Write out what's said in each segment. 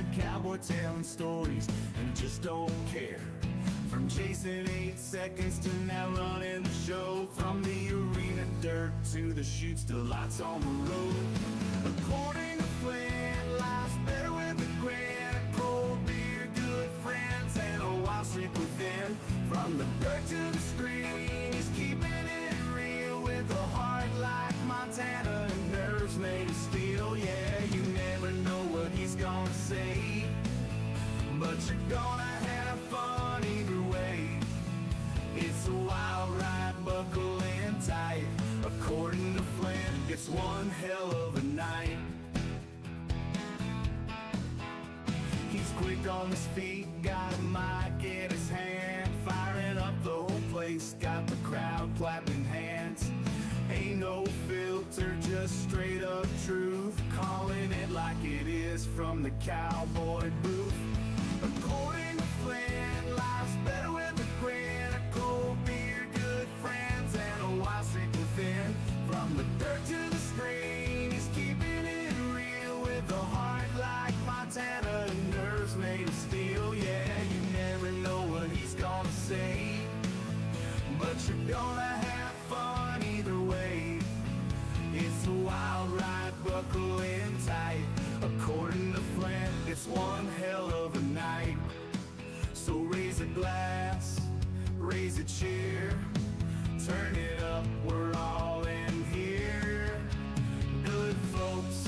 a cowboy telling stories and just don't care. From chasing 8 seconds to now running the show. From the arena dirt to the chutes to lights on the road. According to Flint, life's better with a grin, a cold beer, good friends, and a wild streak within. From the dirt to the screen, he's keeping it real with a heart like Montana and nerves made of steel. Yeah, you never know what he's gonna say, but you're gonna have fun either way. It's a wild ride, buckle in tight. According to Flint, it's one hell of a night. He's quick on his feet, got a mic in his hand, firing up the whole place, got the crowd clapping hands. Ain't no filter, just straight up truth, calling it like it is from the cowboy booth. According to Flint, life's better with a grin, a cold beer, good friends, and a wild streak within. From the dirt to the screen, he's keeping it real with a heart like Montana and nerves made of steel. Yeah, you never know what he's gonna say, but you're gonna have fun either way. It's a wild ride, buckle in tight. According to Flint, it's one hell of a night. So raise a glass, raise a cheer, turn it up, we're all in here. Good folks,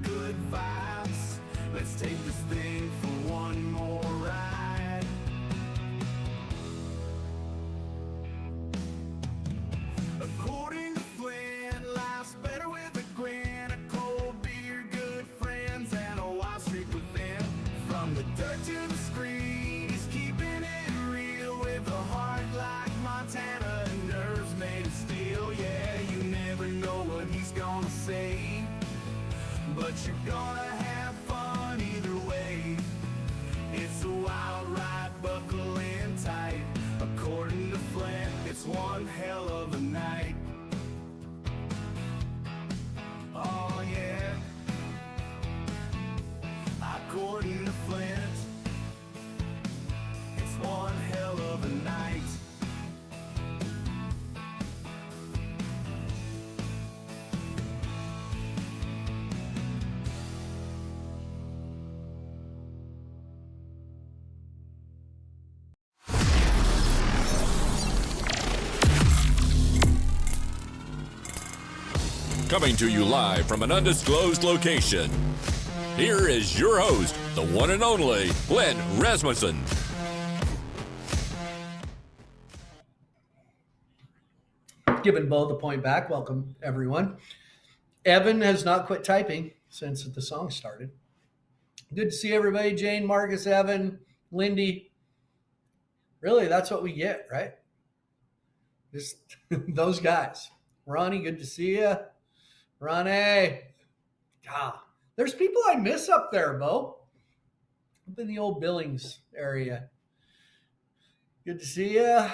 good vibes, let's take this thing for one more ride. According to Flint, life's better with a grin, a cold beer, good friends, and a wild streak within. From the dirt to the screen, he's keeping it real with a heart like Montana and nerves made of steel. Yeah, you never know what he's gonna say, but you're gonna have fun either way. It's a wild ride, buckle in tight. According to Flint, it's one hell of a night. Oh yeah. According to Flint, it's one hell of a night. Coming to you live from an undisclosed location, here is your host, the one and only Flint Rasmussen. Giving Bo the point back. Welcome, everyone. Evan has not quit typing since the song started. Good to see everybody. Jane, Marcus, Evan, Lindy. Really, that's what we get, right? Just those guys. Ronnie, good to see you. Ronnie. God, there's people I miss up there, Bo. Up in the old Billings area. Good to see you.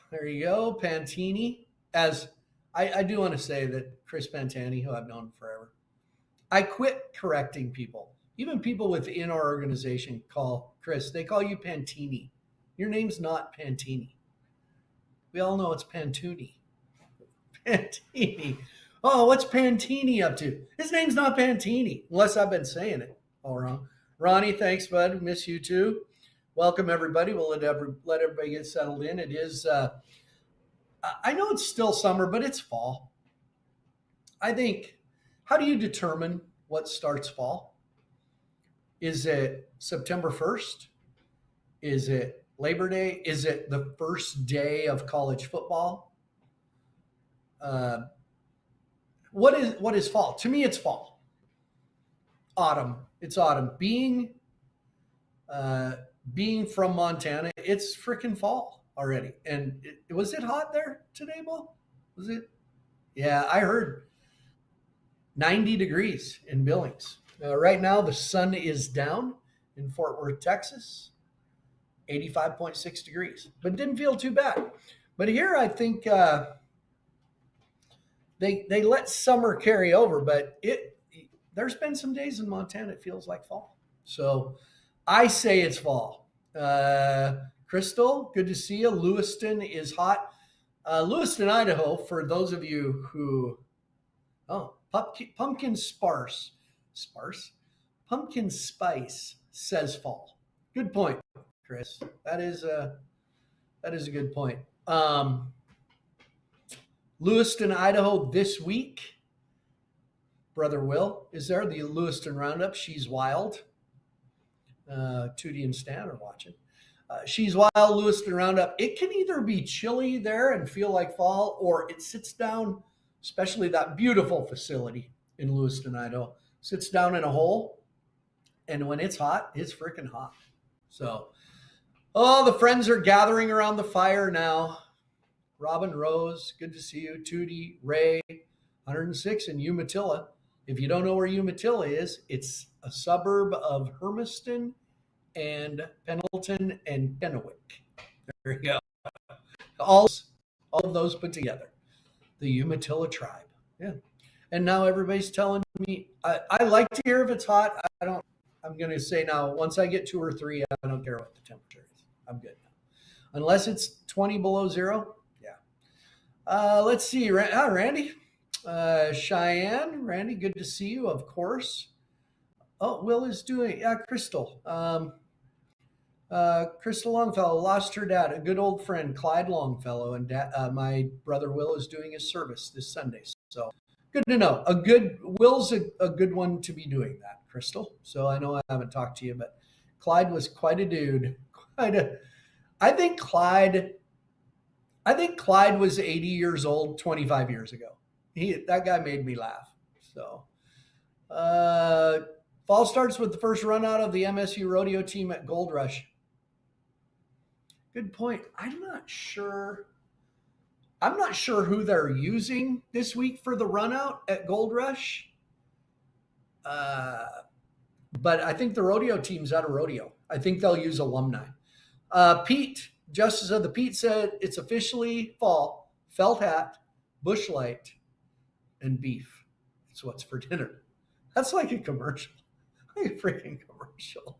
There you go. Pantini. As I do want to say that Chris Pantani, who I've known forever, I quit correcting people. Even people within our organization call Chris, they call you Pantini. Your name's not Pantini. We all know it's Pantuni. Pantini. Oh, what's Pantini up to? His name's not Pantini, unless I've been saying it all wrong. Ronnie, thanks, bud. Miss you too. Welcome, everybody. We'll let everybody get settled in. It is, I know it's still summer, but it's fall. I think, how do you determine what starts fall? Is it September 1st? Is it Labor Day? Is it the first day of college football? What is fall? To me, it's fall. Autumn. It's autumn. Being from Montana, it's freaking fall already. And was it hot there today, Bo? Was it? Yeah, I heard 90 degrees in Billings. Right now, the sun is down in Fort Worth, Texas. 85.6 degrees, but didn't feel too bad. But here, I think they let summer carry over, but there's been some days in Montana it feels like fall. So I say it's fall. Crystal, good to see you. Lewiston is hot. Lewiston, Idaho, for those of you who, pumpkin sparse, pumpkin spice says fall. Good point, Chris. That is a good point. Lewiston, Idaho this week. Brother Will is there. The Lewiston Roundup. She's wild. Tootie and Stan are watching. She's wild, Lewiston Roundup. It can either be chilly there and feel like fall, or it sits down, especially that beautiful facility in Lewiston, Idaho, sits down in a hole. And when it's hot, it's freaking hot. So, the friends are gathering around the fire now. Robin Rose, good to see you. Tootie, Ray, 106 in Umatilla. If you don't know where Umatilla is, it's a suburb of Hermiston and Pendleton and Kennewick. There you go. All of those put together. The Umatilla tribe. Yeah. And now everybody's telling me, I like to hear if it's hot. I'm going to say now, once I get 2 or 3, I don't care what the temperature is. I'm good now. Unless it's 20 below zero. Yeah. Let's see. Randy. Cheyenne. Randy, good to see you, of course. Oh, Will is doing, Crystal. Crystal Longfellow lost her dad, a good old friend, Clyde Longfellow, and my brother Will is doing his service this Sunday. So good to know. Will's a good one to be doing that, Crystal. So I know I haven't talked to you, but Clyde was quite a dude. I think Clyde was 80 years old 25 years ago. That guy made me laugh. So fall starts with the first run out of the MSU rodeo team at Gold Rush. Good point. I'm not sure who they're using this week for the run out at Gold Rush. But I think the rodeo team's at a rodeo. I think they'll use alumni. Pete, Justice of the Pete, said it's officially fall. Felt hat, bush light, and beef. It's what's for dinner. That's like a commercial. Like a freaking commercial.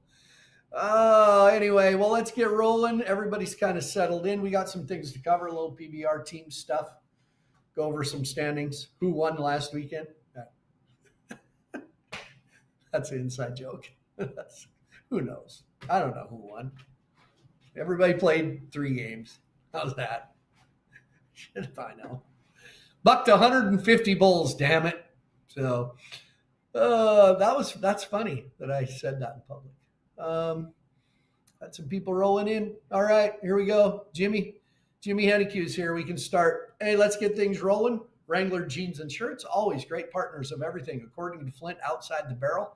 Anyway, well, let's get rolling. Everybody's kind of settled in. We got some things to cover, a little PBR team stuff. Go over some standings. Who won last weekend? That's an inside joke. Who knows? I don't know who won. Everybody played 3 games. How's that? Shit if I know. Bucked 150 bulls, damn it. So that's funny that I said that in public. Got some people rolling in. All right, here we go. Jimmy Hennecue's here. We can start. Hey, let's get things rolling. Wrangler Jeans and Shirts, always great partners of everything, according to Flint, outside the barrel.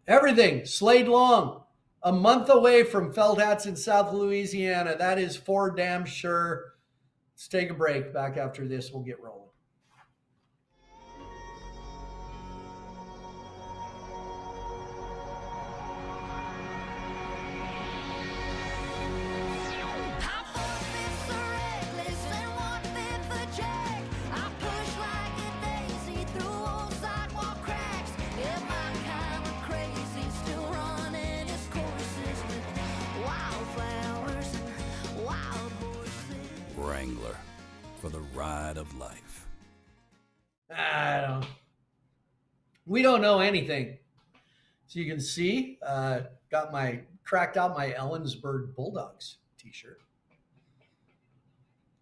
Everything, Slade Long, a month away from felt hats in South Louisiana. That is for damn sure. Let's take a break. Back after this, we'll get rolling. Wrangler, for the ride of life. We don't know anything. So you can see, cracked out my Ellensburg Bulldogs t-shirt.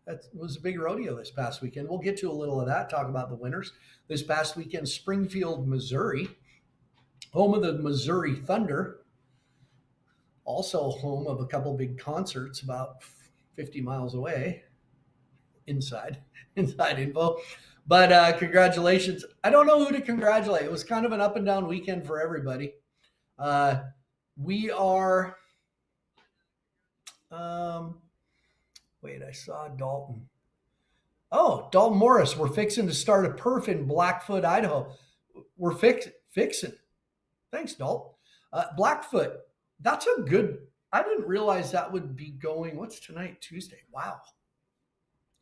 That was a big rodeo this past weekend. We'll get to a little of that, talk about the winners. This past weekend, Springfield, Missouri, home of the Missouri Thunder, also home of a couple big concerts about 50 miles away. Inside info. But congratulations. I don't know who to congratulate. It was kind of an up and down weekend for everybody. We are, I saw Dalton. Oh, Dalton Morris. We're fixing to start a perf in Blackfoot, Idaho. We're fixing. Thanks, Dalton. Blackfoot. That's a good, I didn't realize that would be going, what's tonight? Tuesday. Wow.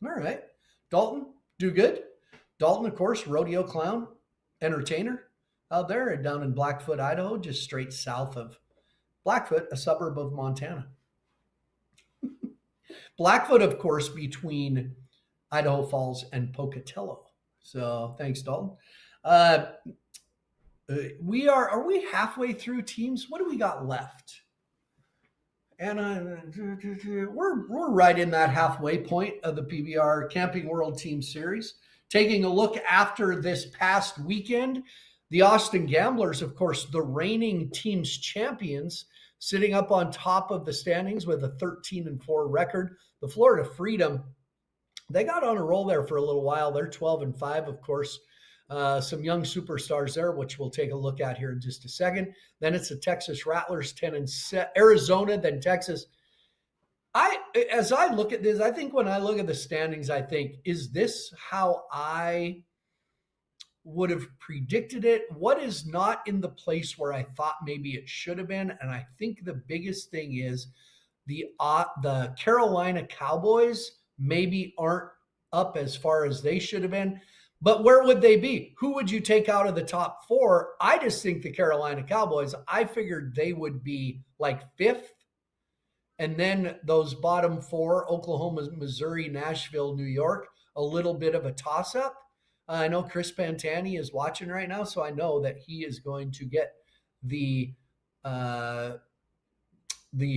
All right. Dalton, do good. Dalton, of course, rodeo clown, entertainer. out there down in Blackfoot, Idaho, just straight south of Blackfoot, a suburb of Montana. Blackfoot, of course, between Idaho Falls and Pocatello. So thanks, Dalton. Are we halfway through teams? What do we got left? And we're right in that halfway point of the PBR Camping World Team Series. Taking a look after this past weekend, the Austin Gamblers, of course, the reigning team's champions, sitting up on top of the standings with a 13-4 record. The Florida Freedom, they got on a roll there for a little while. They're 12-5, of course. Some young superstars there, which we'll take a look at here in just a second. Then it's the Texas Rattlers, 10-7, Arizona, then Texas. As I look at this, I think when I look at the standings, I think, is this how I would have predicted it? What is not in the place where I thought maybe it should have been? And I think the biggest thing is the Carolina Cowboys maybe aren't up as far as they should have been. But where would they be? Who would you take out of the top four? I just think the Carolina Cowboys, I figured they would be like fifth. And then those bottom four, Oklahoma, Missouri, Nashville, New York, a little bit of a toss-up. I know Chris Pantani is watching right now, so I know that he is going to get the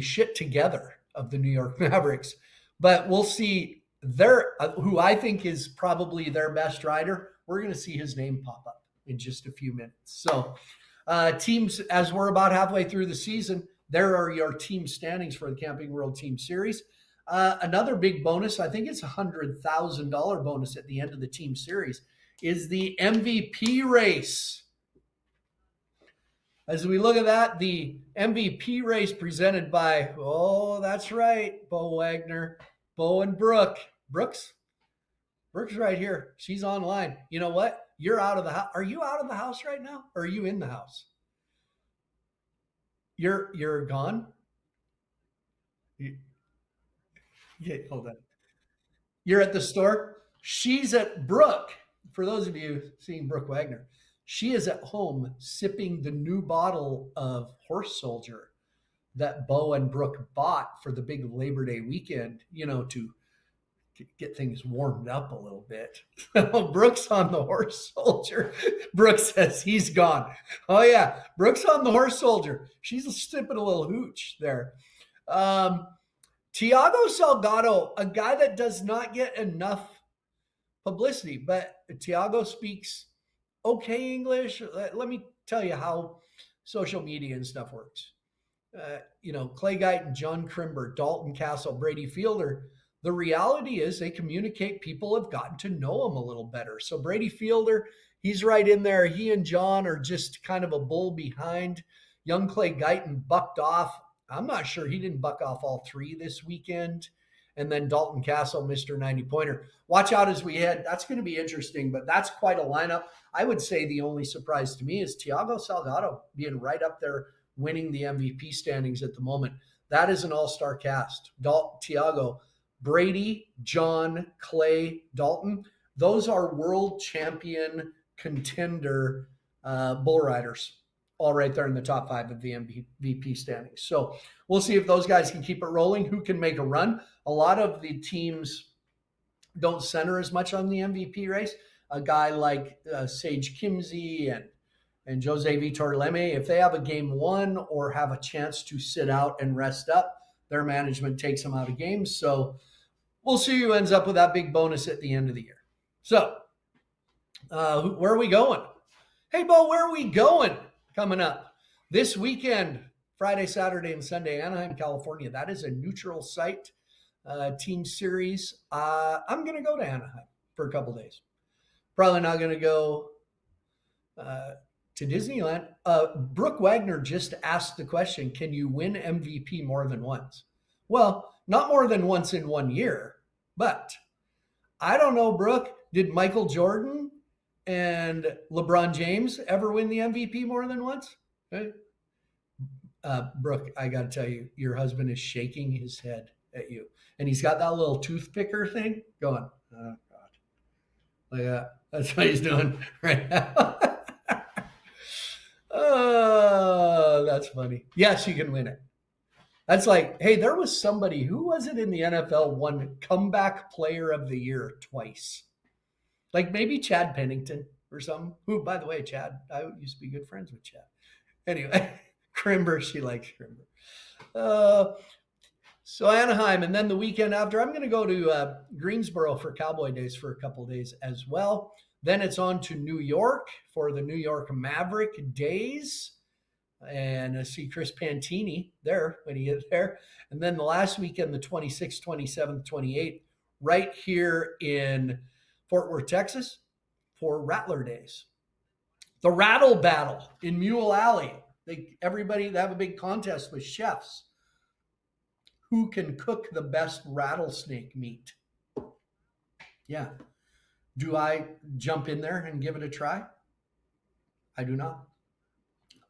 shit together of the New York Mavericks. But we'll see who I think is probably their best rider. We're going to see his name pop up in just a few minutes. So teams, as we're about halfway through the season, there are your team standings for the Camping World Team Series. Another big bonus, I think it's a $100,000 bonus at the end of the team series, is the MVP race. As we look at that, the MVP race presented by, oh, that's right, Bo Wagner, Bo and Brooke. Brooks right here. She's online. You know what? You're out of the house. Are you out of the house right now? Or are you in the house? You're gone? Yeah, hold on. You're at the store? She's at Brooke. For those of you seeing Brooke Wagner, she is at home sipping the new bottle of Horse Soldier that Bo and Brooke bought for the big Labor Day weekend, to get things warmed up a little bit. Brooks on the Horse Soldier. Brooks says he's gone. Oh yeah, Brooks on the Horse Soldier. She's sipping a little hooch there. Tiago Salgado, a guy that does not get enough publicity, but Tiago speaks okay English. Let me tell you how social media and stuff works. Clay Guyton, John Crimber, Dalton Castle, Brady Fielder, the reality is they communicate. People have gotten to know him a little better. So Brady Fielder, he's right in there. He and John are just kind of a bull behind. Young Clay Guyton bucked off. I'm not sure he didn't buck off all three this weekend. And then Dalton Castle, Mr. 90-pointer. Watch out as we head. That's going to be interesting, but that's quite a lineup. I would say the only surprise to me is Tiago Salgado being right up there winning the MVP standings at the moment. That is an all-star cast. Tiago, Brady, John, Clay, Dalton. Those are world champion contender bull riders, all right there in the top five of the MVP standings. So we'll see if those guys can keep it rolling, who can make a run. A lot of the teams don't center as much on the MVP race. A guy like Sage Kimzey and Jose Vitor Leme, if they have a game one or have a chance to sit out and rest up, their management takes them out of games. So we'll see who ends up with that big bonus at the end of the year. So where are we going? Hey, Bo, where are we going coming up? This weekend, Friday, Saturday, and Sunday, Anaheim, California. That is a neutral site team series. I'm going to go to Anaheim for a couple days. Probably not going to go to Disneyland. Brooke Wagner just asked the question, can you win MVP more than once? Well, not more than once in 1 year, but I don't know, Brooke, did Michael Jordan and LeBron James ever win the MVP more than once? Okay. Brooke, I got to tell you, your husband is shaking his head at you. And he's got that little toothpicker thing going, oh, God. Look at that. That's what he's doing right now. Oh, that's funny. Yes, you can win it. That's like, hey, there was somebody, who was it in the NFL, won comeback player of the year twice? Like maybe Chad Pennington or something. Who, by the way, Chad, I used to be good friends with Chad. Anyway, Crimber, she likes Crimber. Uh, so Anaheim, and then the weekend after, I'm going to go to Greensboro for Cowboy Days for a couple of days as well. Then it's on to New York for the New York Maverick Days, and I see Chris Pantini there when he is there. And then the last weekend, the 26th, 27th, 28th, right here in Fort Worth, Texas, for Rattler Days. The Rattle Battle in Mule Alley. They have a big contest with chefs. Who can cook the best rattlesnake meat? Yeah. Do I jump in there and give it a try? I do not.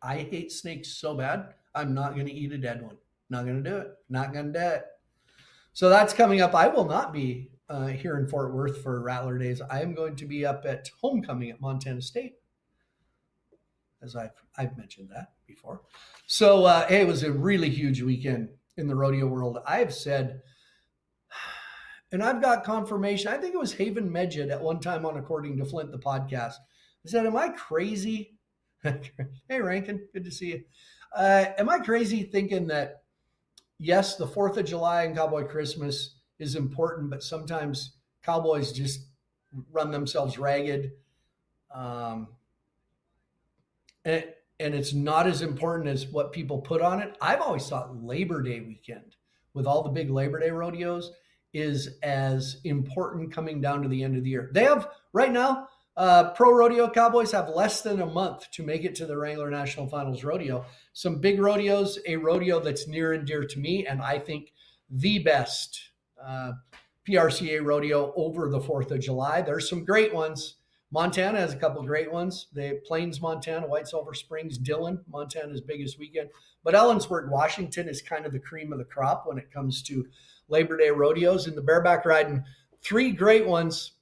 I hate snakes so bad, I'm not going to eat a dead one. Not going to do it. Not going to do it. So that's coming up. I will not be here in Fort Worth for Rattler Days. I am going to be up at Homecoming at Montana State, as I've mentioned that before. So it was a really huge weekend in the rodeo world. I've said, and I've got confirmation, I think it was Haven Medjed at one time on According to Flint, the podcast. I said, am I crazy? Hey, Rankin, good to see you. Am I crazy thinking that, yes, the 4th of July and Cowboy Christmas is important, but sometimes cowboys just run themselves ragged? And it's not as important as what people put on it. I've always thought Labor Day weekend, with all the big Labor Day rodeos, is as important coming down to the end of the year. They have, right now, pro rodeo cowboys have less than a month to make it to the Wrangler National Finals rodeo. Some big rodeos, a rodeo that's near and dear to me, and I think the best PRCA rodeo over the 4th of July. There's some great ones. Montana has a couple of great ones. Plains, Montana, White Sulphur Springs, Dillon, Montana's biggest weekend. But Ellensburg, Washington is kind of the cream of the crop when it comes to Labor Day rodeos. In the bareback riding, 3 great ones.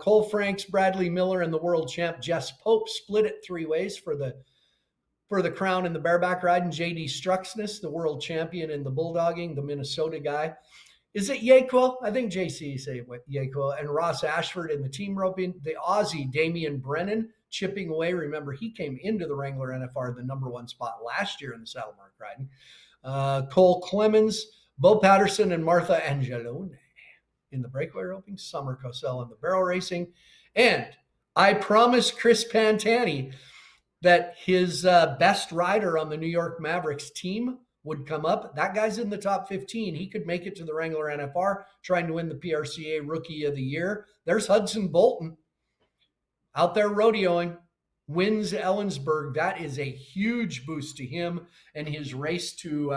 Cole Franks, Bradley Miller, and the world champ Jess Pope split it 3 ways for the crown in the bareback riding. JD Struxness, the world champion in the bulldogging, the Minnesota guy. Is it Yaqua? I think JC say Yaqua. And Ross Ashford in the team roping. The Aussie Damian Brennan chipping away. Remember, he came into the Wrangler NFR, the number 1 spot last year in the saddle mark riding. Cole Clemens, Bo Patterson, and Martha Angelone in the breakaway roping. Summer Cosell in the barrel racing. And I promised Chris Pantani that his best rider on the New York Mavericks team would come up. That guy's in the top 15. He could make it to the Wrangler NFR, trying to win the PRCA Rookie of the Year. There's Hudson Bolton out there rodeoing, wins Ellensburg. That is a huge boost to him and his race to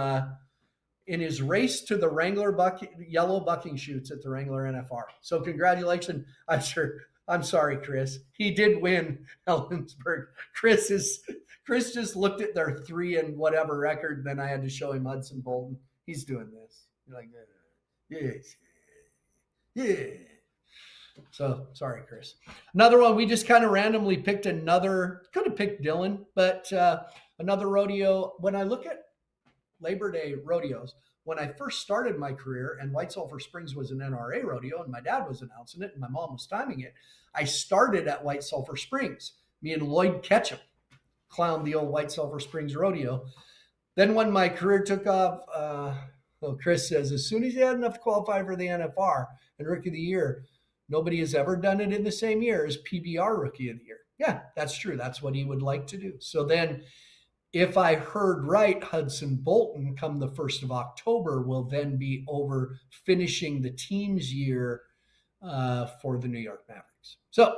the Wrangler yellow bucking chutes at the Wrangler NFR. So congratulations. I'm sorry, Chris. He did win Ellensburg. Chris just looked at their 3 and whatever record. Then I had to show him Hudson Bolton. He's doing this. You're like, yes, yeah. So sorry, Chris. Another one, we just kind of randomly picked could have picked Dillon, but another rodeo. When I look at Labor Day rodeos, when I first started my career, and White Sulphur Springs was an NRA rodeo, and my dad was announcing it, and my mom was timing it, I started at White Sulphur Springs. Me and Lloyd Ketchum clowned the old White Sulphur Springs rodeo. Then when my career took off, Chris says, as soon as you had enough to qualify for the NFR and Rookie of the Year, nobody has ever done it in the same year as PBR Rookie of the Year. Yeah, that's true. That's what he would like to do. So then, if I heard right, Hudson Bolton come the 1st of October will then be over finishing the team's year for the New York Mavericks. So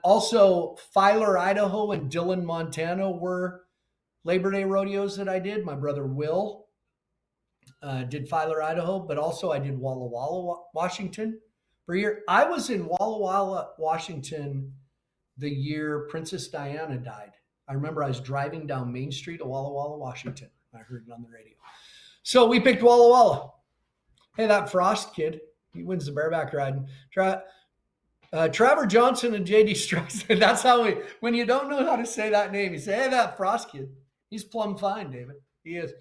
also Filer, Idaho and Dillon, Montana were Labor Day rodeos that I did. My brother Will did Filer, Idaho, but also I did Walla Walla, Washington for a year. I was in Walla Walla, Washington the year Princess Diana died. I remember I was driving down Main Street of Walla Walla, Washington. I heard it on the radio. So we picked Walla Walla. Hey, that Frost kid, he wins the bareback riding. Trevor Johnson and JD Struxton. That's how when you don't know how to say that name, you say, hey, that Frost kid. He's plumb fine, David. He is.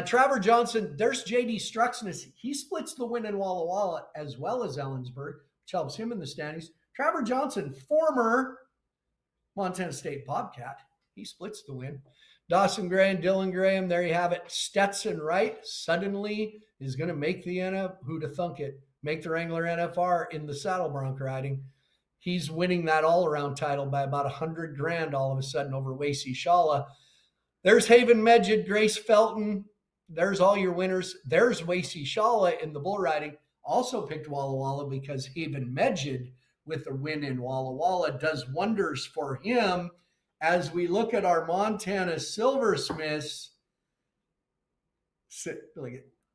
Trevor Johnson, there's JD Struxton. He splits the win in Walla Walla as well as Ellensburg, which helps him in the standings. Trevor Johnson, former Montana State Bobcat, he splits the win. Dawson Gray and Dylan Graham, there you have it. Stetson Wright suddenly is going to make the who'd have thunk it, make the Wrangler NFR in the saddle bronc riding. He's winning that all-around title by about $100,000 all of a sudden over Wasey Shala. There's Haven Medjid, Grace Felton. There's all your winners. There's Wasey Shala in the bull riding. Also picked Walla Walla because Haven Medjid with a win in Walla Walla does wonders for him as we look at our Montana Silversmiths.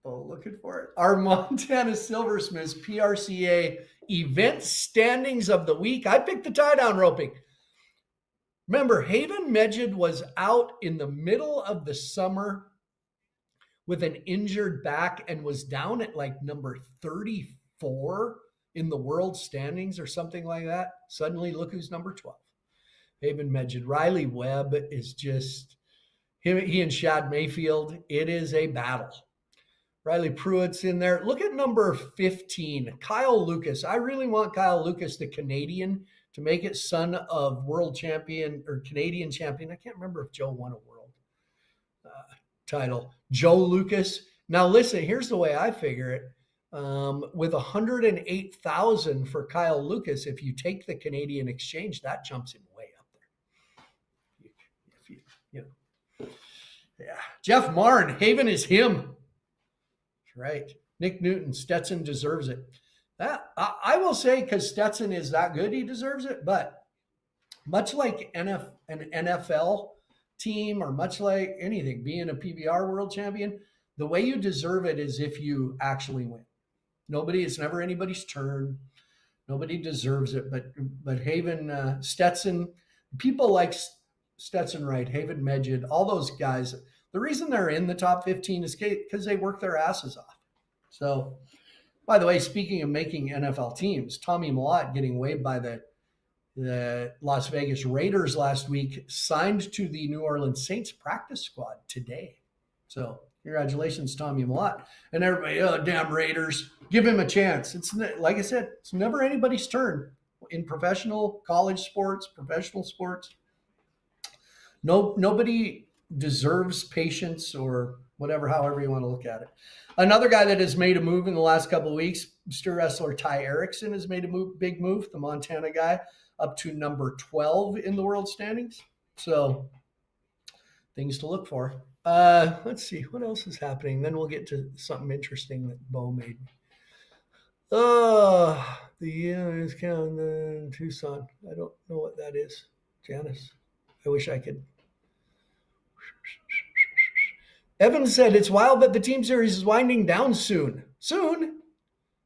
Looking for it. Our Montana Silversmiths PRCA event standings of the week. I picked the tie-down roping. Remember, Haven Medjid was out in the middle of the summer with an injured back and was down at like number 34 in the world standings or something like that. Suddenly, look who's number 12. Haven Medjid. Riley Webb is just, he and Shad Mayfield, it is a battle. Riley Pruitt's in there. Look at number 15, Kyle Lucas. I really want Kyle Lucas, the Canadian, to make it son of world champion or Canadian champion. I can't remember if Joe won a world title. Joe Lucas. Now, listen, here's the way I figure it. With 108,000 for Kyle Lucas, if you take the Canadian exchange, that jumps him way up there. Yeah. Jeff Marn, Haven is him. Right. Nick Newton, Stetson deserves it. I will say, because Stetson is that good, he deserves it. But much like an NFL team or much like anything, being a PBR world champion, the way you deserve it is if you actually win. It's never anybody's turn. Nobody deserves it. But Haven, Stetson, people like Stetson Wright, Haven Medjid, all those guys, the reason they're in the top 15 is because they work their asses off. So, by the way, speaking of making NFL teams, Tommy Millott getting waived by the Las Vegas Raiders last week, signed to the New Orleans Saints practice squad today. So, congratulations, Tommy Millott. And everybody, damn Raiders, give him a chance. It's like I said, it's never anybody's turn in professional college sports, professional sports. Nobody deserves patience or whatever, however you want to look at it. Another guy that has made a move in the last couple of weeks, Mr. Wrestler Ty Erickson has made a big move, the Montana guy, up to number 12 in the world standings. So things to look for. Let's see what else is happening. Then we'll get to something interesting that Bo made. The is counting in Tucson. I don't know what that is. Janice, I wish I could. Evan said, it's wild that the team series is winding down soon. Soon?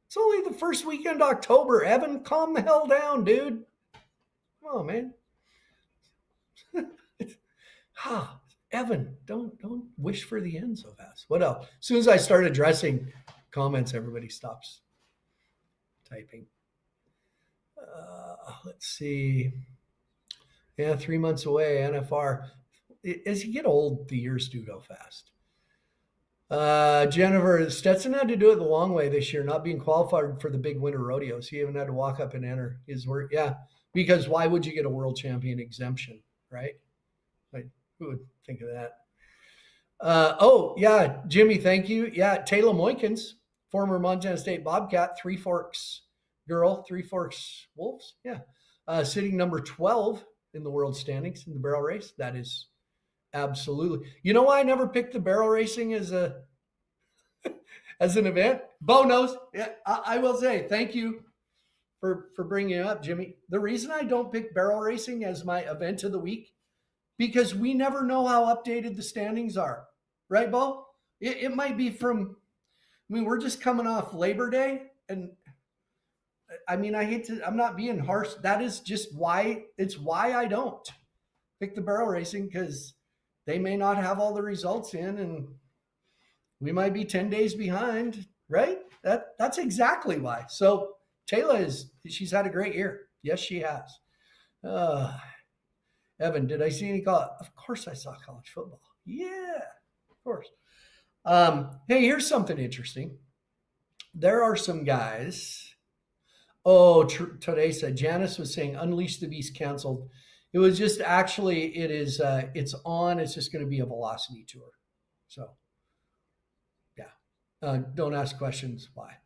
It's only the first weekend October. Evan, calm the hell down, dude. Come on, man. Evan, don't wish for the end so fast. What else? As soon as I start addressing comments, everybody stops typing. Let's see. Yeah, 3 months away, NFR. As you get old, the years do go fast. Jennifer, Stetson had to do it the long way this year, not being qualified for the big winter rodeos. He even had to walk up and enter his work. Yeah, because why would you get a world champion exemption, right? Like, who would think of that? Yeah, Jimmy, thank you. Yeah, Taylor Moykins, former Montana State Bobcat, Three Forks girl, Three Forks Wolves. Yeah, sitting number 12 in the world standings in the barrel race. That is absolutely. You know why I never picked the barrel racing as an event? Bo knows. Yeah, I will say thank you for bringing it up, Jimmy. The reason I don't pick barrel racing as my event of the week, because we never know how updated the standings are. Right, Bo? It might be we're just coming off Labor Day. And I mean, I'm not being harsh. That is just why I don't pick the barrel racing, because they may not have all the results in and we might be 10 days behind, right? That's exactly why. So she's had a great year. Yes, she has. Uh, Evan, did I see any college? Of course I saw college football. Yeah, of course. Hey, here's something interesting. There are some guys. Oh, today said Janice was saying Unleash the Beast canceled. It was just actually it is it's on. It's just going to be a velocity tour. So yeah, don't ask questions why.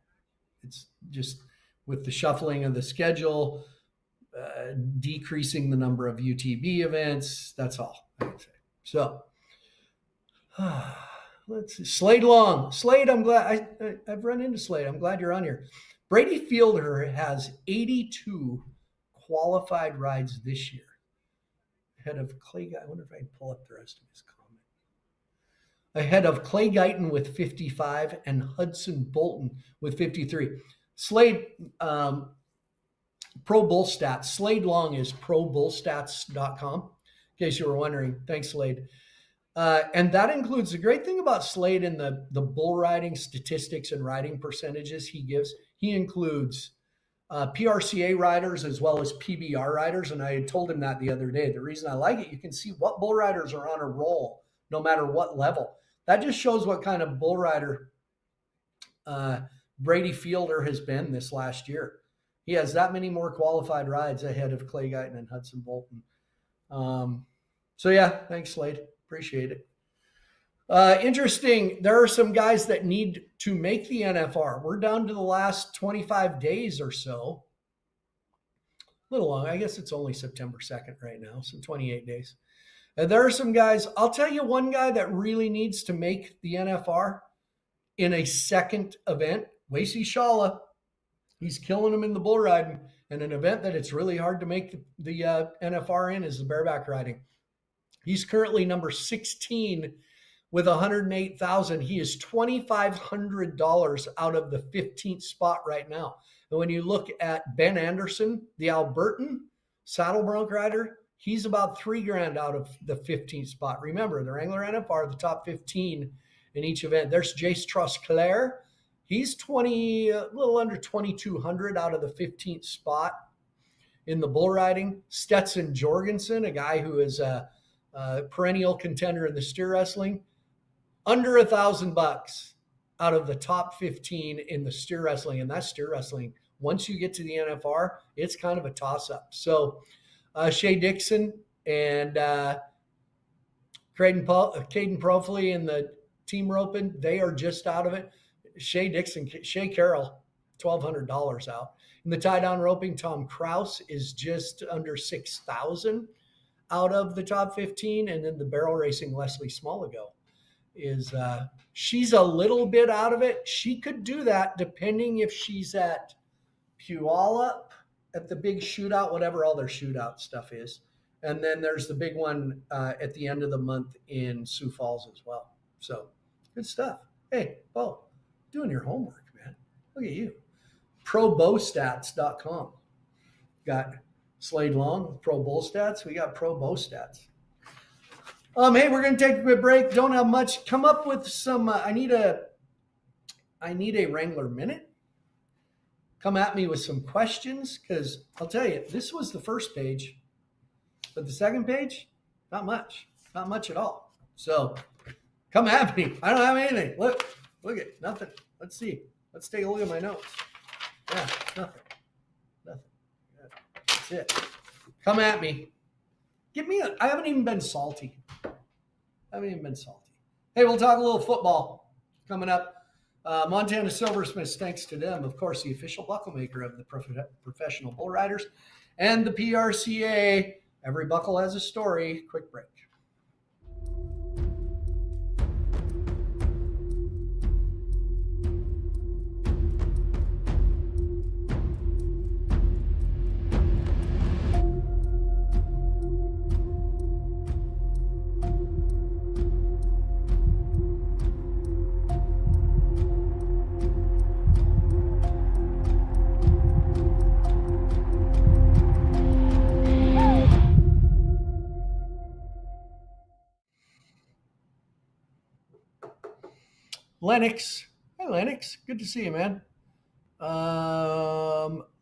It's just with the shuffling of the schedule, decreasing the number of UTB events. That's all I would say. So let's see. Slade Long. Slade, I'm glad I've run into Slade. I'm glad you're on here. Brady Fielder has 82 qualified rides this year. Ahead of Clay. I wonder if I can pull up the rest of his comment. Ahead of Clay Guyton with 55 and Hudson Bolton with 53. Slade, Pro Bull Stats. Slade Long is probullstats.com. In case you were wondering. Thanks, Slade. And that includes the great thing about Slade and the bull riding statistics and riding percentages he gives. He includes PRCA riders as well as PBR riders. And I had told him that the other day. The reason I like it, you can see what bull riders are on a roll, no matter what level. That just shows what kind of bull rider Brady Fielder has been this last year. He has that many more qualified rides ahead of Clay Guyton and Hudson Bolton. So yeah, thanks, Slade. Appreciate it. Interesting. There are some guys that need to make the NFR. We're down to the last 25 days or so. A little long. I guess it's only September 2nd right now, so 28 days. And there are some guys. I'll tell you one guy that really needs to make the NFR in a second event. Wasey Shawla. He's killing them in the bull riding. And an event that it's really hard to make the NFR in is the bareback riding. He's currently number 16 with 108,000. He is $2,500 out of the 15th spot right now. And when you look at Ben Anderson, the Albertan saddle bronc rider, he's about $3,000 out of the 15th spot. Remember, the Wrangler NFR, the top 15 in each event. There's Jace Trosclair. He's a little under 2,200 out of the 15th spot in the bull riding. Stetson Jorgensen, a guy who is a perennial contender in the steer wrestling, under $1,000 out of the top 15 in the steer wrestling. And that's steer wrestling. Once you get to the NFR, it's kind of a toss-up. So Shea Dixon and Caden Profley in the team roping, they are just out of it. Shea Carroll, $1,200 out. In the tie-down roping, Tom Kraus is just under 6,000 out of the top 15. And then the barrel racing, Leslie Smallego, is she's a little bit out of it. She could do that depending if she's at Puyallup at the big shootout, whatever all their shootout stuff is. And then there's the big one at the end of the month in Sioux Falls as well. So good stuff. Hey, Bo, doing your homework, man. Look at you. ProBowStats.com. Got Slade Long, Pro Bull Stats. We got Pro Bow Stats. Hey, we're going to take a quick break. Don't have much. Come up with some. I need a Wrangler minute. Come at me with some questions, because I'll tell you, this was the first page, but the second page, not much at all. So come at me. I don't have anything. Look at nothing. Let's see. Let's take a look at my notes. Yeah, nothing. That's it. Come at me. I haven't even been salty. Hey, we'll talk a little football coming up. Montana Silversmiths, thanks to them, of course, the official buckle maker of the professional bull riders, and the PRCA. Every buckle has a story. Quick break. Lennox. Hey, Lennox. Good to see you, man.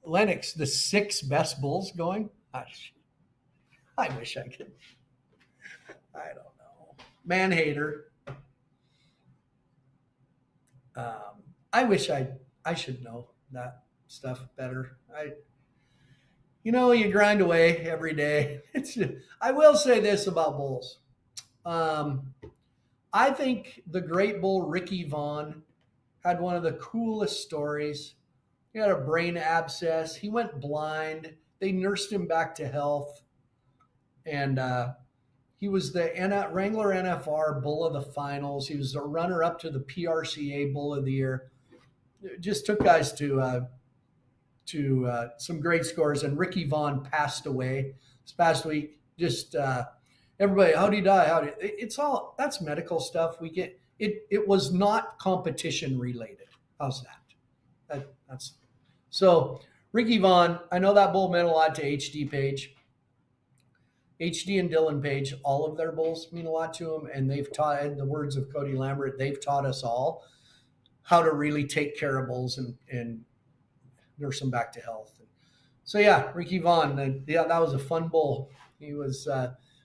Lennox, the 6 best bulls going. Gosh, I wish I could. I don't know. Man hater. I wish I should know that stuff better. You grind away every day. I will say this about bulls. Um, I think the great bull Ricky Vaughn had one of the coolest stories. He had a brain abscess. He went blind. They nursed him back to health, and he was the Wrangler NFR Bull of the Finals. He was the runner-up to the PRCA Bull of the Year. Just took guys to some great scores. And Ricky Vaughn passed away this past week. Just everybody, how'd he die? It's all that's medical stuff. We get it. It was not competition related. How's that? That's so. Ricky Vaughn. I know that bull meant a lot to HD Page. HD and Dylan Page, all of their bulls mean a lot to them, and they've taught, in the words of Cody Lambert, they've taught us all how to really take care of bulls and nurse them back to health. So yeah, Ricky Vaughn, yeah, that was a fun bull. He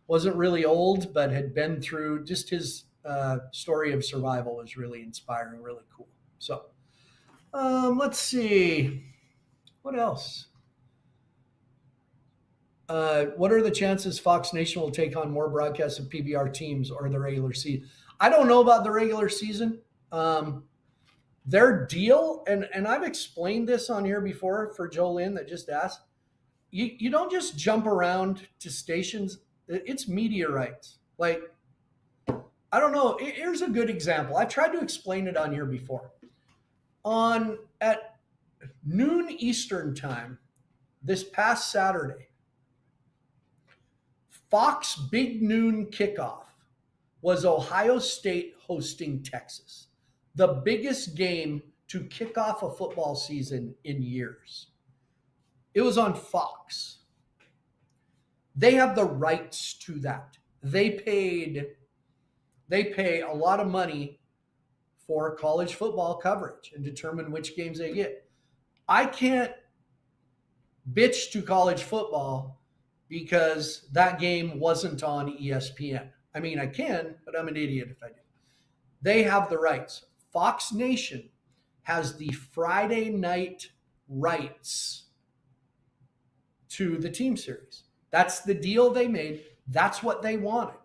wasn't really old, but had been through, just his story of survival was really inspiring, really cool. So let's see, what else? What are the chances Fox Nation will take on more broadcasts of PBR teams or the regular season? I don't know about the regular season. Their deal, and I've explained this on here before for Joe Lynn that just asked, you don't just jump around to stations. It's media rights. Like, I don't know. Here's a good example. I've tried to explain it on here before. At noon Eastern time this past Saturday, Fox Big Noon Kickoff was Ohio State hosting Texas, the biggest game to kick off a football season in years. It was on Fox. They have the rights to that. They pay a lot of money for college football coverage and determine which games they get. I can't bitch to college football because that game wasn't on ESPN. I mean, I can, but I'm an idiot if I do. They have the rights. Fox Nation has the Friday night rights to the team series. That's the deal they made. That's what they wanted.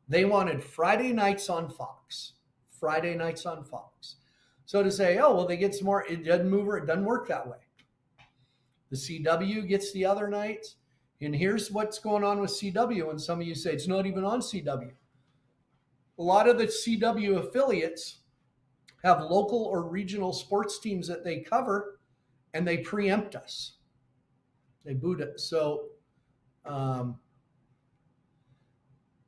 They wanted Friday nights on Fox. Friday nights on Fox. So to say, oh, well, they get some more, it doesn't move or it doesn't work that way. The CW gets the other nights. And here's what's going on with CW. And some of you say it's not even on CW. A lot of the CW affiliates have local or regional sports teams that they cover, and they preempt us. They boot it. So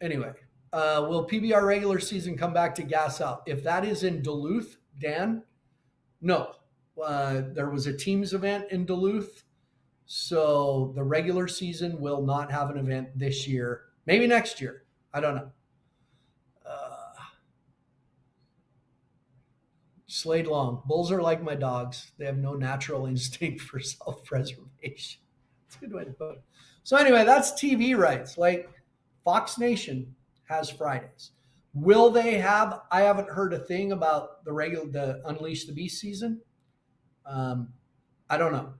anyway, will PBR regular season come back to gas out? If that is in Duluth, Dan, no. There was a teams event in Duluth. So the regular season will not have an event this year. Maybe next year. I don't know. Slade Long. Bulls are like my dogs. They have no natural instinct for self-preservation. That's a good way to put it. So anyway, that's TV rights. Like Fox Nation has Fridays. Will they have? I haven't heard a thing about the Unleash the Beast season. I don't know.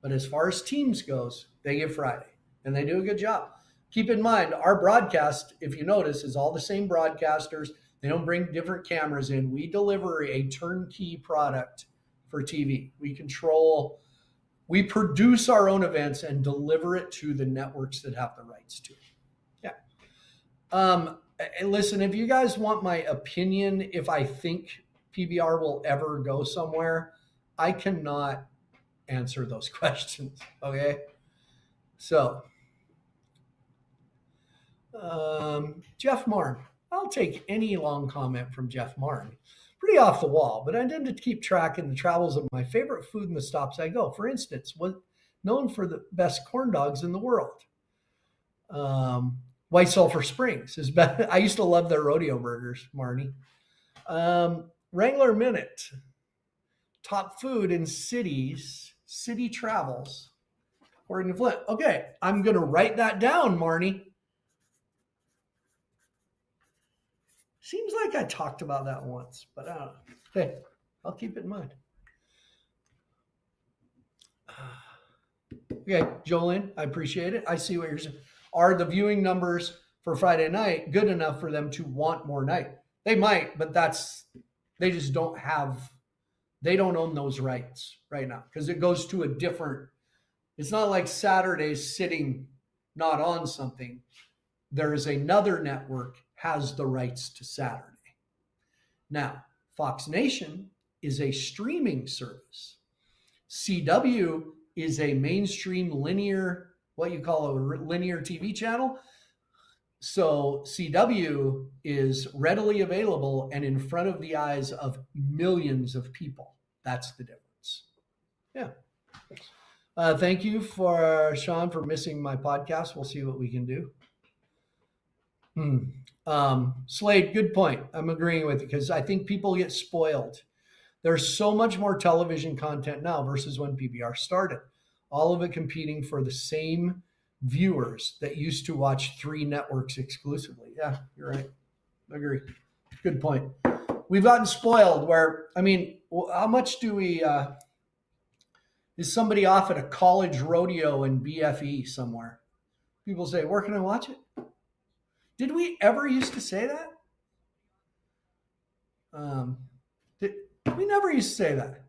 But as far as teams goes, they get Friday, and they do a good job. Keep in mind, our broadcast, if you notice, is all the same broadcasters. They don't bring different cameras in. We deliver a turnkey product for TV. We produce our own events and deliver it to the networks that have the rights to it. Yeah. And listen, if you guys want my opinion, if I think PBR will ever go somewhere, I cannot answer those questions. Okay. So, Jeff Marn. I'll take any long comment from Jeff Martin. Pretty off the wall, but I tend to keep track in the travels of my favorite food and the stops I go. For instance, known for the best corn dogs in the world. White Sulphur Springs is best. I used to love their rodeo burgers, Marnie. Wrangler Minute. top food in city travels, according to Flint. Okay, I'm going to write that down, Marnie. Seems like I talked about that once, but I don't know. Okay, I'll keep it in mind. Okay, Jolene, I appreciate it. I see what you're saying. Are the viewing numbers for Friday night good enough for them to want more night? They might, but they just don't have, they don't own those rights right now because it goes to a different, it's not like Saturday's sitting not on something. There is another network has the rights to Saturday. Now, Fox Nation is a streaming service. CW is a mainstream linear, what you call a linear TV channel. So CW is readily available and in front of the eyes of millions of people. That's the difference. Yeah. Thank you for Sean for missing my podcast. We'll see what we can do. Slade, good point. I'm agreeing with you because I think people get spoiled. There's so much more television content now versus when PBR started. All of it competing for the same viewers that used to watch 3 networks exclusively. Yeah, you're right. I agree. Good point. We've gotten spoiled where, I mean, how much do we, is somebody off at a college rodeo in BFE somewhere? People say, where can I watch it? Did we ever used to say that? We never used to say that.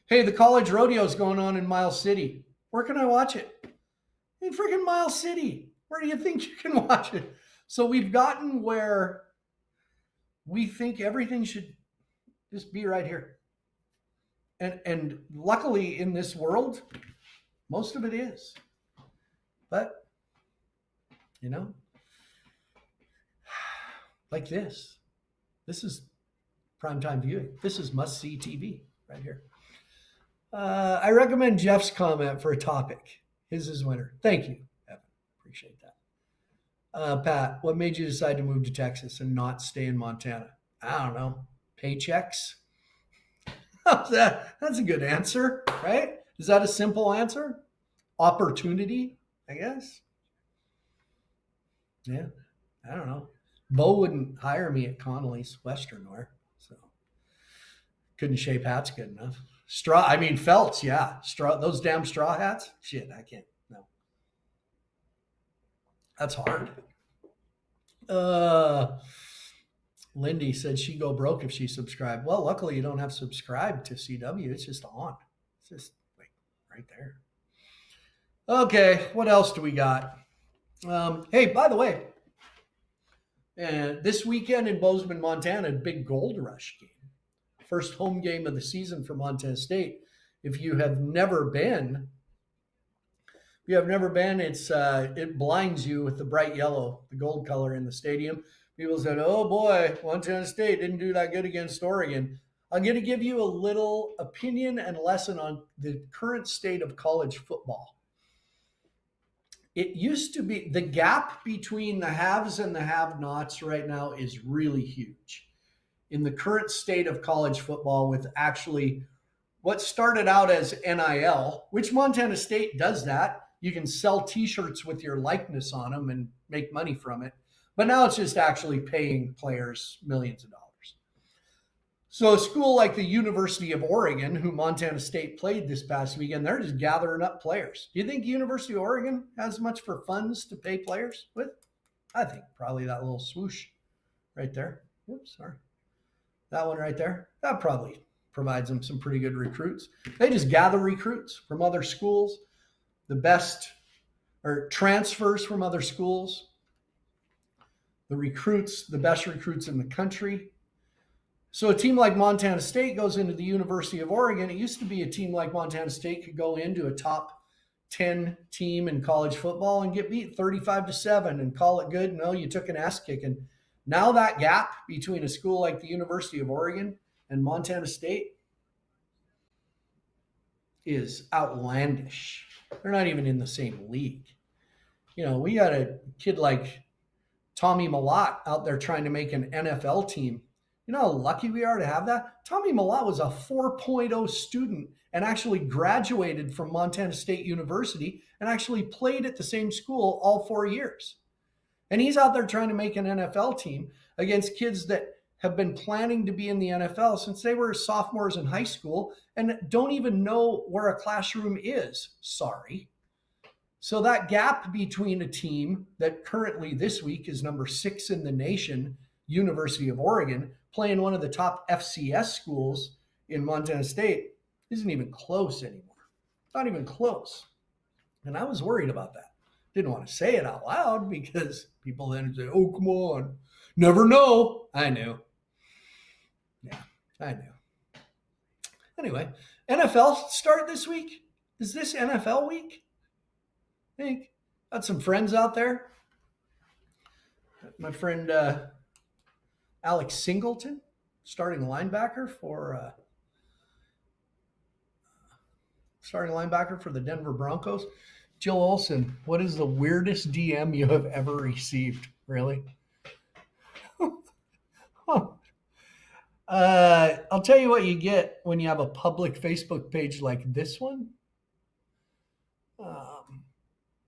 Hey, the college rodeo is going on in Miles City. Where can I watch it? In freaking Miles City. Where do you think you can watch it? So we've gotten where we think everything should just be right here. And luckily in this world, most of it is. But, you know, like this. This is primetime viewing. This is must-see TV right here. I recommend Jeff's comment for a topic. His is winter. Thank you, Evan. Appreciate that. Pat, what made you decide to move to Texas and not stay in Montana? I don't know. Paychecks? That's a good answer, right? Is that a simple answer? Opportunity, I guess. Yeah, I don't know. Bo wouldn't hire me at Connolly's Western Wear, so couldn't shape hats good enough. Felts, yeah. Those damn straw hats? Shit, I can't. No. That's hard. Lindy said she'd go broke if she subscribed. Well, luckily you don't have to subscribe to CW. It's just on. It's just like right there. Okay, what else do we got? Hey, by the way, this weekend in Bozeman, Montana, big Gold Rush game. First home game of the season for Montana State. If you have never been, it blinds you with the bright yellow, the gold color in the stadium. People said, oh boy, Montana State didn't do that good against Oregon. I'm going to give you a little opinion and lesson on the current state of college football. It used to be, the gap between the haves and the have-nots right now is really huge. In the current state of college football, with actually what started out as NIL, which Montana State does that. You can sell t-shirts with your likeness on them and make money from it. But now it's just actually paying players millions of dollars. So a school like the University of Oregon, who Montana State played this past weekend, they're just gathering up players. Do you think University of Oregon has much for funds to pay players with? I think probably that little swoosh right there. Whoops, sorry. That one right there, that probably provides them some pretty good recruits. They just gather recruits from other schools, the best, or transfers from other schools, the best recruits in the country. So a team like Montana State goes into the University of Oregon. It used to be a team like Montana State could go into a top 10 team in college football and get beat 35-7 and call it good. No, you took an ass kicking. Now that gap between a school like the University of Oregon and Montana State is outlandish. They're not even in the same league. You know, we got a kid like Tommy Malott out there trying to make an NFL team You know how lucky we are to have that? Tommy Millot was a 4.0 student and actually graduated from Montana State University and actually played at the same school all 4 years. And he's out there trying to make an NFL team against kids that have been planning to be in the NFL since they were sophomores in high school and don't even know where a classroom is. Sorry. So that gap between a team that currently this week is number 6 in the nation, University of Oregon, playing one of the top FCS schools in Montana State, isn't even close anymore. Not even close. And I was worried about that. Didn't want to say it out loud because people then say, oh, come on. Never know. I knew. Yeah, I knew. Anyway, NFL start this week. Is this NFL week? I think. Got some friends out there. My friend Alex Singleton, starting linebacker for the Denver Broncos. Jill Olsen, what is the weirdest DM you have ever received? Really? I'll tell you what you get when you have a public Facebook page like this one.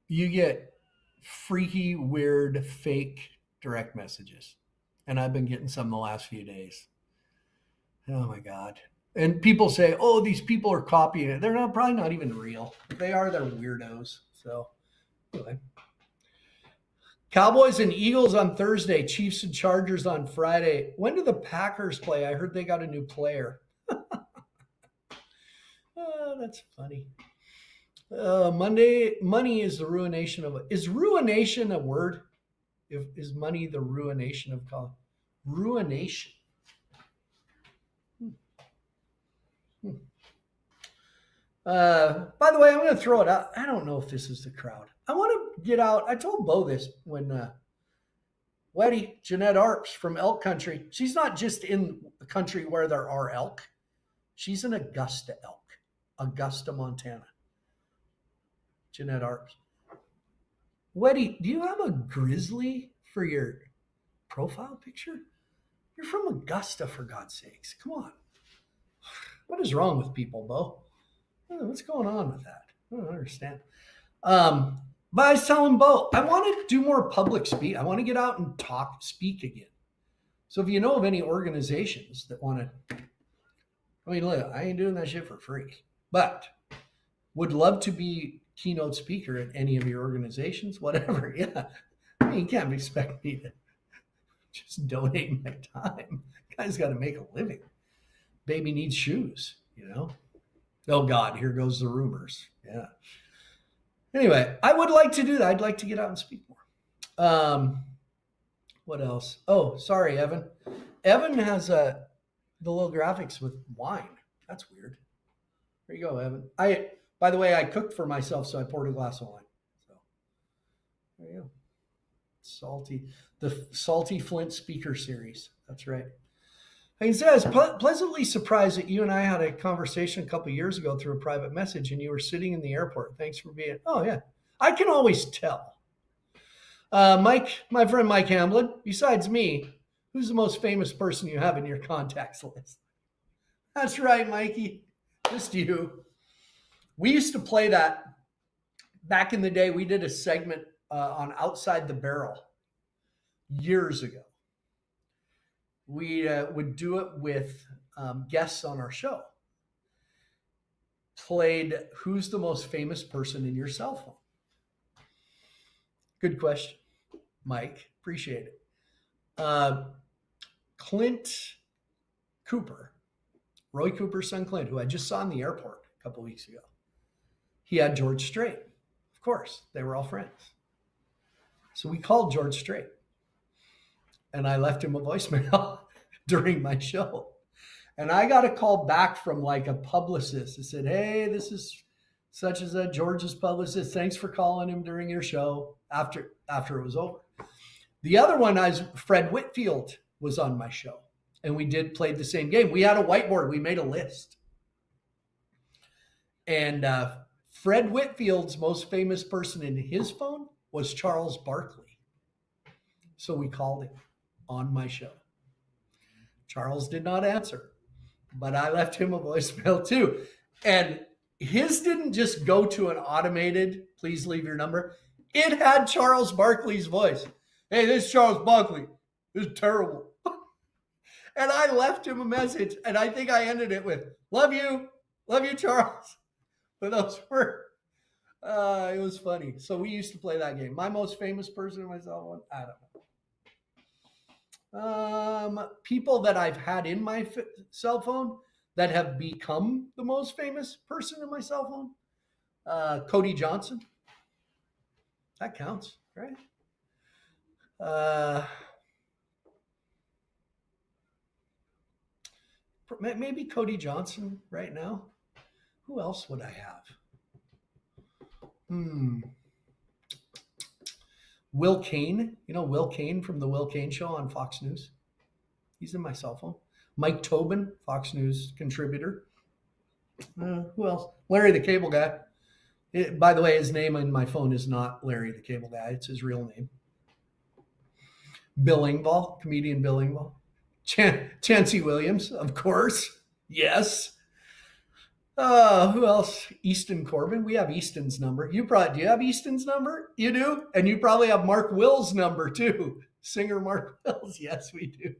You get freaky, weird, fake direct messages. And I've been getting some the last few days. Oh my God. And people say, oh, these people are copying it. They're probably not even real. If they are, they're weirdos. So anyway. Cowboys and Eagles on Thursday, Chiefs and Chargers on Friday. When do the Packers play? I heard they got a new player. Oh, that's funny. Money is the ruination of is ruination a word? Is money the ruination of college? Ruination. By the way, I'm going to throw it out. I don't know if this is the crowd. I want to get out. I told Bo this when Weddy, Jeanette Arps from Elk Country. She's not just in the country where there are elk. She's in Augusta elk, Augusta, Montana. Jeanette Arps. Weddy, do you have a grizzly for your profile picture? You're from Augusta, for God's sakes. Come on. What is wrong with people, Bo? What's going on with that? I don't understand. But I was telling Bo, I want to do more public speak. I want to get out and speak again. So if you know of any organizations that want to, I mean, look, I ain't doing that shit for free, but would love to be keynote speaker at any of your organizations, whatever. Yeah. I mean, you can't expect me to just donate my time. Guy's got to make a living. Baby needs shoes, you know? Oh God, here goes the rumors. Yeah. Anyway, I would like to do that. I'd like to get out and speak more. What else? Oh, sorry, Evan. Evan has the little graphics with wine. That's weird. There you go, Evan. By the way, I cooked for myself, so I poured a glass of wine. So there you go. The Salty Flint speaker series. That's right. I can say I was pleasantly surprised that you and I had a conversation a couple of years ago through a private message, and you were sitting in the airport. Thanks for being. Oh yeah, I can always tell. Mike, my friend Mike Hamblin. Besides me, who's the most famous person you have in your contacts list? That's right, Mikey. Just you. We used to play that back in the day. We did a segment on Outside the Barrel years ago. We would do it with guests on our show. Played who's the most famous person in your cell phone? Good question, Mike. Appreciate it. Clint Cooper, Roy Cooper's son Clint, who I just saw in the airport a couple of weeks ago. He had George Strait. Of course, they were all friends. So we called George Strait. And I left him a voicemail during my show. And I got a call back from like a publicist that said, hey, this is such as a George's publicist. Thanks for calling him during your show after it was over. The other one, Fred Whitfield was on my show. And we played the same game. We had a whiteboard. We made a list. And Fred Whitfield's most famous person in his phone was Charles Barkley. So we called him on my show. Charles did not answer, but I left him a voicemail too. And his didn't just go to an automated, please leave your number. It had Charles Barkley's voice. Hey, this is Charles Barkley. This is terrible. And I left him a message, and I think I ended it with, love you, Charles. But those were, it was funny. So we used to play that game. My most famous person in my cell phone, I don't know. People that I've had in my cell phone that have become the most famous person in my cell phone. Cody Johnson. That counts, right? Maybe Cody Johnson right now. Who else would I have? Will Kane. You know Will Kane from the Will Kane Show on Fox News? He's in my cell phone. Mike Tobin, Fox News contributor. Who else? Larry the Cable Guy. By the way, his name in my phone is not Larry the Cable Guy. It's his real name. Bill Engvall, comedian Bill Engvall. Chancey Williams, of course. Yes. Who else? Easton Corbin. We have Easton's number. Do you have Easton's number? You do? And you probably have Mark Will's number too. Singer Mark Wills. Yes, we do.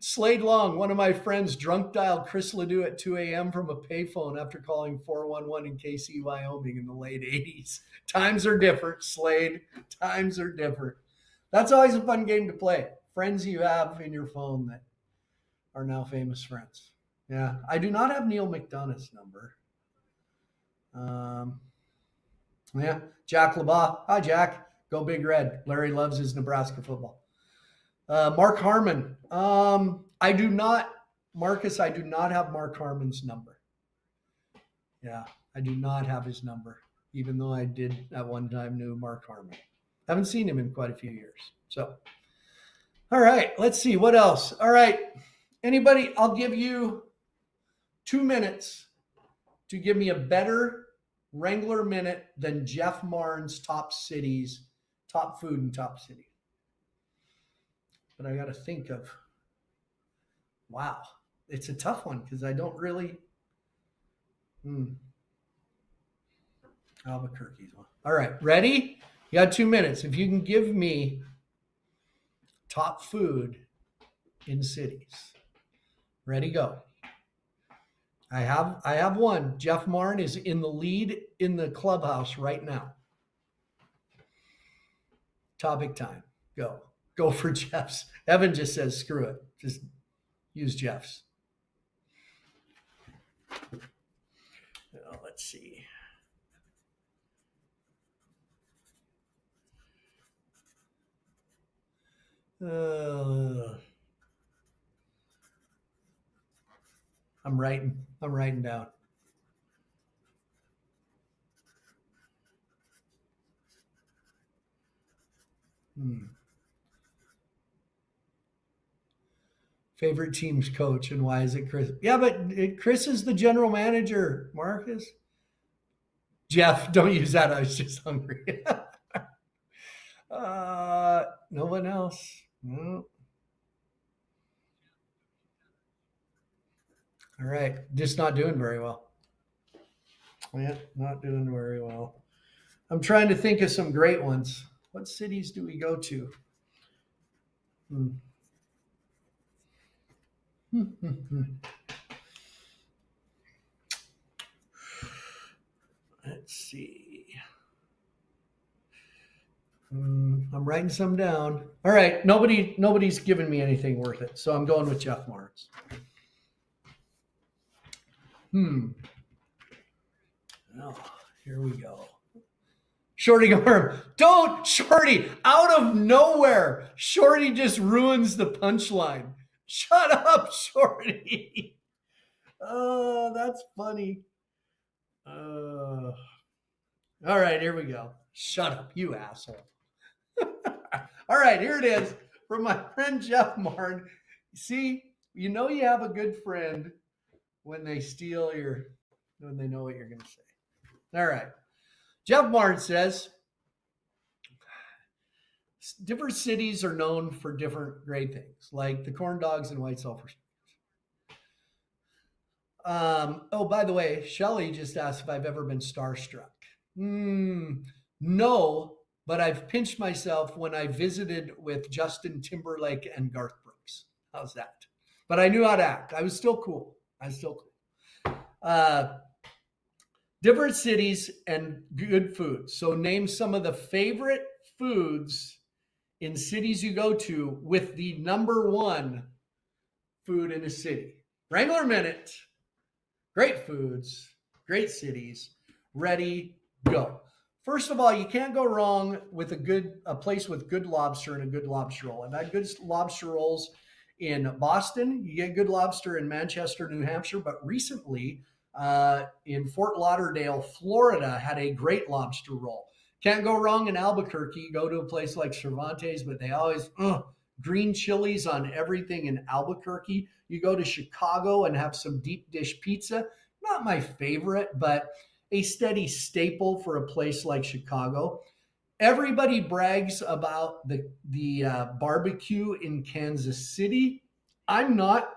Slade Long, one of my friends, drunk dialed Chris Ledoux at 2 a.m. from a payphone after calling 411 in KC, Wyoming in the late 80s. Times are different, Slade. Times are different. That's always a fun game to play. Friends you have in your phone that are now famous friends. Yeah, I do not have Neil McDonough's number. Yeah, Jack LeBas. Hi, Jack. Go Big Red. Larry loves his Nebraska football. Mark Harmon. I do not have Mark Harmon's number. Yeah, I do not have his number, even though I did at one time knew Mark Harmon. Haven't seen him in quite a few years. So, all right, let's see what else. All right, anybody, I'll give you 2 minutes to give me a better Wrangler minute than Jeff Martin's top food and top city. But I got to think of, wow, it's a tough one because I don't really, Albuquerque's one. All right, ready? You got 2 minutes. If you can give me top food in cities. Ready, go. I have one. Jeff Martin is in the lead in the clubhouse right now. Topic time. Go. Go for Jeff's. Evan just says, screw it. Just use Jeff's. Let's see. I'm writing down. Favorite team's coach, and why is it Chris? Yeah, but Chris is the general manager, Marcus. Jeff, don't use that. I was just hungry. No one else. No. All right. Just not doing very well. Yeah, not doing very well. I'm trying to think of some great ones. What cities do we go to? Let's see. I'm writing some down. All right. Nobody's given me anything worth it. So I'm going with Jeff Marks. Oh, here we go. Shorty Gorm. Don't, Shorty, out of nowhere. Shorty just ruins the punchline. Shut up, Shorty. Oh, that's funny. All right, here we go. Shut up, you asshole. All right, here it is from my friend Jeff Martin. See, you know you have a good friend when they when they know what you're going to say. All right. Jeff Martin says, different cities are known for different great things, like the corn dogs and white sulfur. Oh, by the way, Shelly just asked if I've ever been starstruck. No, but I've pinched myself when I visited with Justin Timberlake and Garth Brooks. How's that? But I knew how to act. I was still cool. Different cities and good food. So name some of the favorite foods in cities you go to with the number one food in a city. Wrangler Minute. Great foods, great cities. Ready, go. First of all, you can't go wrong with a place with good lobster and a good lobster roll. I've had good lobster rolls in Boston. You get good lobster in Manchester, New Hampshire, but recently in Fort Lauderdale, Florida, had a great lobster roll. Can't go wrong in Albuquerque. Go to a place like Cervantes, but they always green chilies on everything in Albuquerque. You go to Chicago and have some deep dish pizza. Not my favorite, but a steady staple for a place like Chicago. Everybody brags about the barbecue in Kansas City. I'm not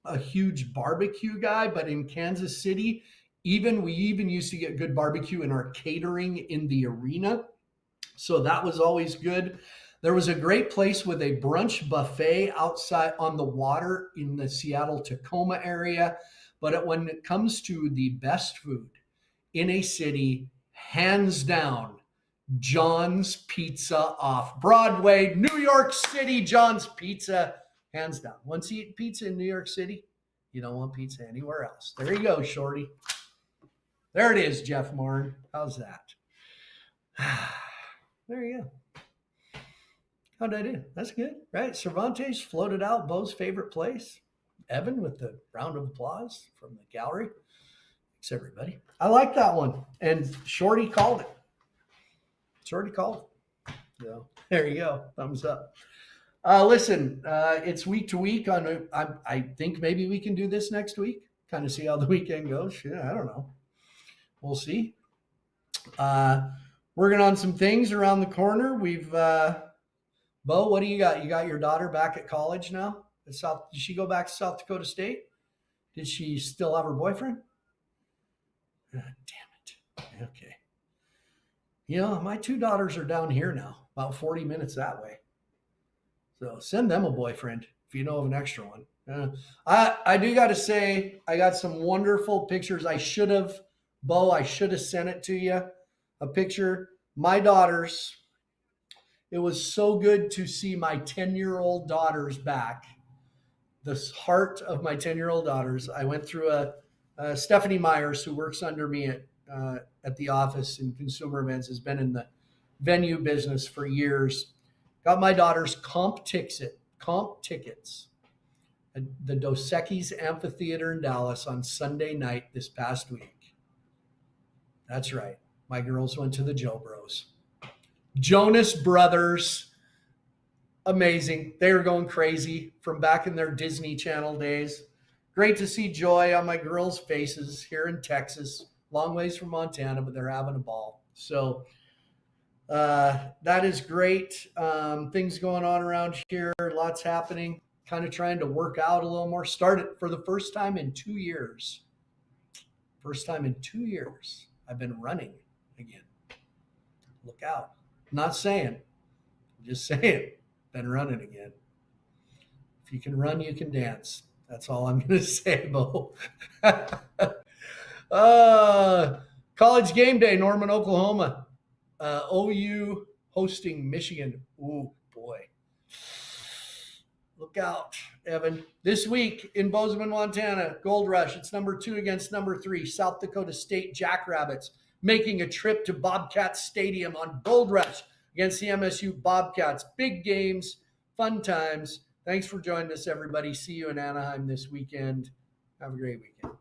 a huge barbecue guy, but in Kansas City, we even used to get good barbecue in our catering in the arena. So that was always good. There was a great place with a brunch buffet outside on the water in the Seattle Tacoma area. But when it comes to the best food in a city, hands down, John's Pizza off Broadway, New York City. John's Pizza, hands down. Once you eat pizza in New York City, you don't want pizza anywhere else. There you go, Shorty. There it is, Jeff Marn. How's that? There you go. How'd I do? That's good, right? Cervantes floated out Bo's favorite place. Evan with the round of applause from the gallery. Thanks, everybody. I like that one. And Shorty called it. So there you go. Thumbs up. Listen, it's week to week. I think maybe we can do this next week. Kind of see how the weekend goes. Yeah, I don't know. We'll see. Working on some things around the corner. We've Bo, what do you got? You got your daughter back at college now? Did she go back to South Dakota State? Did she still have her boyfriend? Damn it. Okay. You know, my two daughters are down here now, about 40 minutes that way. So send them a boyfriend if you know of an extra one. I do got to say, I got some wonderful pictures. Bo, I should have sent it to you. A picture. My daughters. It was so good to see my 10-year-old daughters back. The heart of my 10-year-old daughters. I went through Stephanie Myers, who works under me at the office in consumer events, has been in the venue business for years. Got my daughters comp tickets at the Dos Equis Amphitheater in Dallas on Sunday night this past week. That's right. My girls went to the Joe Bros. Jonas Brothers. Amazing. They were going crazy from back in their Disney Channel days. Great to see joy on my girls' faces here in Texas. Long ways from Montana, but they're having a ball. So that is great. Things going on around here. Lots happening. Kind of trying to work out a little more. Started for the first time in 2 years. I've been running again. Look out. Not saying. Just saying. Been running again. If you can run, you can dance. That's all I'm going to say, Bo. College game day, Norman, Oklahoma. OU hosting Michigan. Ooh, boy. Look out, Evan. This week in Bozeman, Montana, Gold Rush. It's number 2 against number 3, South Dakota State Jackrabbits, making a trip to Bobcat Stadium on Gold Rush against the MSU Bobcats. Big games, fun times. Thanks for joining us, everybody. See you in Anaheim this weekend. Have a great weekend.